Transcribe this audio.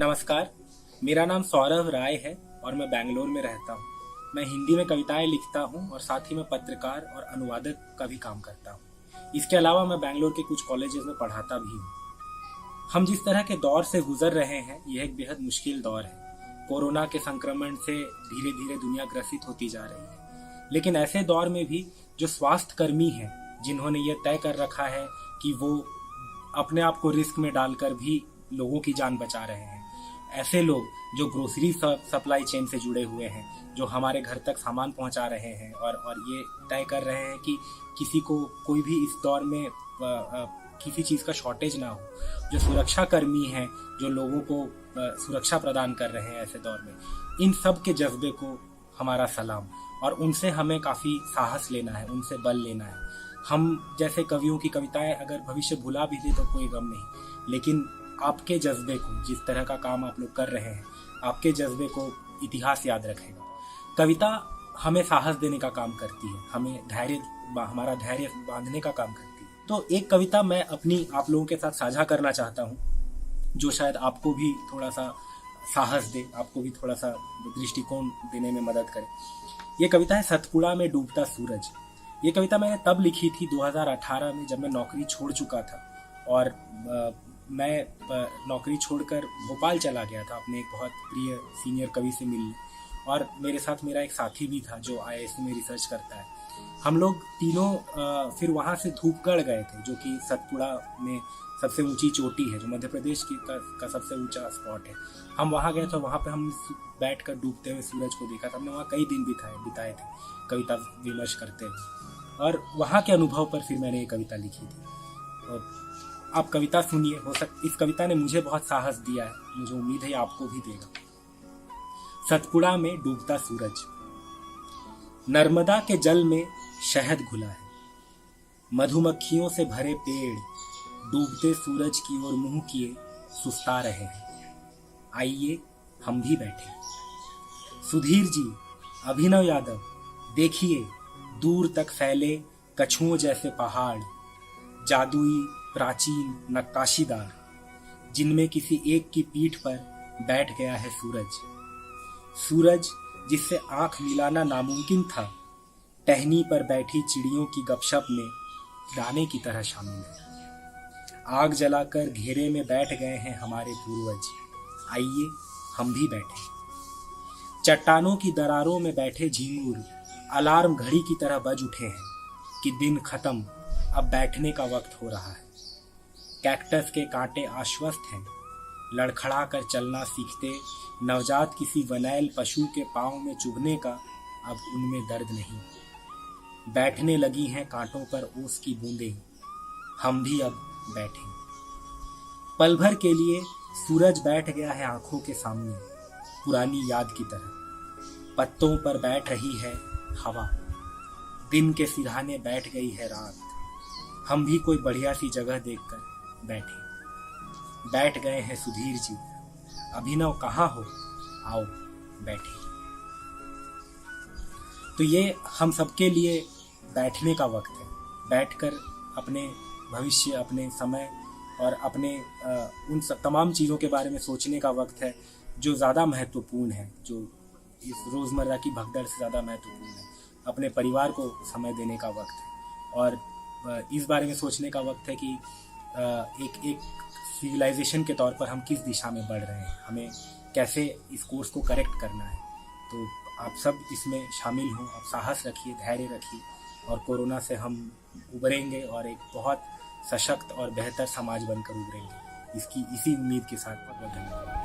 नमस्कार, मेरा नाम सौरभ राय है और मैं बेंगलोर में रहता हूँ। मैं हिंदी में कविताएं लिखता हूँ और साथ ही मैं पत्रकार और अनुवादक का भी काम करता हूँ। इसके अलावा मैं बेंगलोर के कुछ कॉलेजेस में पढ़ाता भी हूँ। हम जिस तरह के दौर से गुजर रहे हैं, यह एक बेहद मुश्किल दौर है। कोरोना के संक्रमण से धीरे धीरे दुनिया ग्रसित होती जा रही है, लेकिन ऐसे दौर में भी जो स्वास्थ्य कर्मी हैं, जिन्होंने ये तय कर रखा है कि वो अपने आप को रिस्क में डालकर भी लोगों की जान बचा रहे हैं, ऐसे लोग जो ग्रोसरी सप्लाई चेन से जुड़े हुए हैं, जो हमारे घर तक सामान पहुंचा रहे हैं और ये तय कर रहे हैं कि किसी को कोई भी इस दौर में किसी चीज़ का शॉर्टेज ना हो, जो सुरक्षा कर्मी हैं, जो लोगों को सुरक्षा प्रदान कर रहे हैं ऐसे दौर में, इन सब के जज्बे को हमारा सलाम। और उनसे हमें काफ़ी साहस लेना है, उनसे बल लेना है। हम जैसे कवियों की कविताएं अगर भविष्य भुला भी दे तो कोई गम नहीं, लेकिन आपके जज्बे को, जिस तरह का काम आप लोग कर रहे हैं, आपके जज्बे को इतिहास याद रखेगा। कविता हमें साहस देने का काम करती है, हमारा धैर्य बांधने का काम करती है। तो एक कविता मैं अपनी आप लोगों के साथ साझा करना चाहता हूँ, जो शायद आपको भी थोड़ा सा साहस दे, आपको भी थोड़ा सा दृष्टिकोण देने में मदद करे। ये कविता है सतपुड़ा में डूबता सूरज। ये कविता मैंने तब लिखी थी 2018 में, जब मैं नौकरी छोड़ चुका था और मैं नौकरी छोड़कर भोपाल चला गया था अपने एक बहुत प्रिय सीनियर कवि से मिलने। और मेरे साथ मेरा एक साथी भी था जो IISc में रिसर्च करता है। हम लोग तीनों फिर वहाँ से धूपगढ़ गए थे, जो कि सतपुड़ा में सबसे ऊंची चोटी है, जो मध्य प्रदेश का सबसे ऊंचा स्पॉट है। हम वहाँ गए थे, वहाँ पे हम बैठकर डूबते हुए सूरज को देखा था। हमने वहाँ कई दिन बिताए थे कविता विमर्श करते हुए, और वहाँ के अनुभव पर फिर मैंने ये कविता लिखी थी। और आप कविता सुनिए, इस कविता ने मुझे बहुत साहस दिया है, मुझे उम्मीद है आपको भी देगा। सतपुड़ा में डूबता सूरज। नर्मदा के जल में शहद घुला है, मधुमक्खियों से भरे पेड़ डूबते सूरज की ओर मुंह किए सुस्ता रहे हैं। आइए हम भी बैठे। सुधीर जी, अभिनव यादव, देखिए दूर तक फैले कछुओं जैसे पहाड़, जादुई प्राचीन नक्काशीदार, जिनमें किसी एक की पीठ पर बैठ गया है सूरज। सूरज जिससे आंख मिलाना नामुमकिन था, टहनी पर बैठी चिड़ियों की गपशप में दाने की तरह शामिल है। आग जलाकर घेरे में बैठ गए हैं हमारे पूर्वज, आइए हम भी बैठे। चट्टानों की दरारों में बैठे झींगुर अलार्म घड़ी की तरह बज उठे हैं कि दिन खत्म, अब बैठने का वक्त हो रहा है। कैक्टस के कांटे आश्वस्त हैं, लड़खड़ा कर चलना सीखते नवजात किसी वनैल पशु के पांव में चुभने का अब उनमें दर्द नहीं। बैठने लगी हैं कांटों पर ओस की बूंदें, हम भी अब बैठे। पल भर के लिए सूरज बैठ गया है आंखों के सामने, पुरानी याद की तरह। पत्तों पर बैठ रही है हवा, दिन के सिरहाने बैठ गई है रात। हम भी कोई बढ़िया सी जगह देखकर बैठ गए हैं सुधीर जी, अभिनव कहाँ हो, आओ बैठे। तो ये हम सबके लिए बैठने का वक्त है, बैठकर अपने भविष्य, अपने समय और अपने उन तमाम चीज़ों के बारे में सोचने का वक्त है, जो ज़्यादा महत्वपूर्ण है, जो इस रोज़मर्रा की भगदड़ से ज़्यादा महत्वपूर्ण है। अपने परिवार को समय देने का वक्त है, और इस बारे में सोचने का वक्त है कि एक सिविलाइजेशन के तौर पर हम किस दिशा में बढ़ रहे हैं, हमें कैसे इस कोर्स को करेक्ट करना है। तो आप सब इसमें शामिल हों, आप साहस रखिए, धैर्य रखिए, और कोरोना से हम उभरेंगे और एक बहुत सशक्त और बेहतर समाज बनकर उभरेंगे। इसी उम्मीद के साथ बहुत धन्यवाद।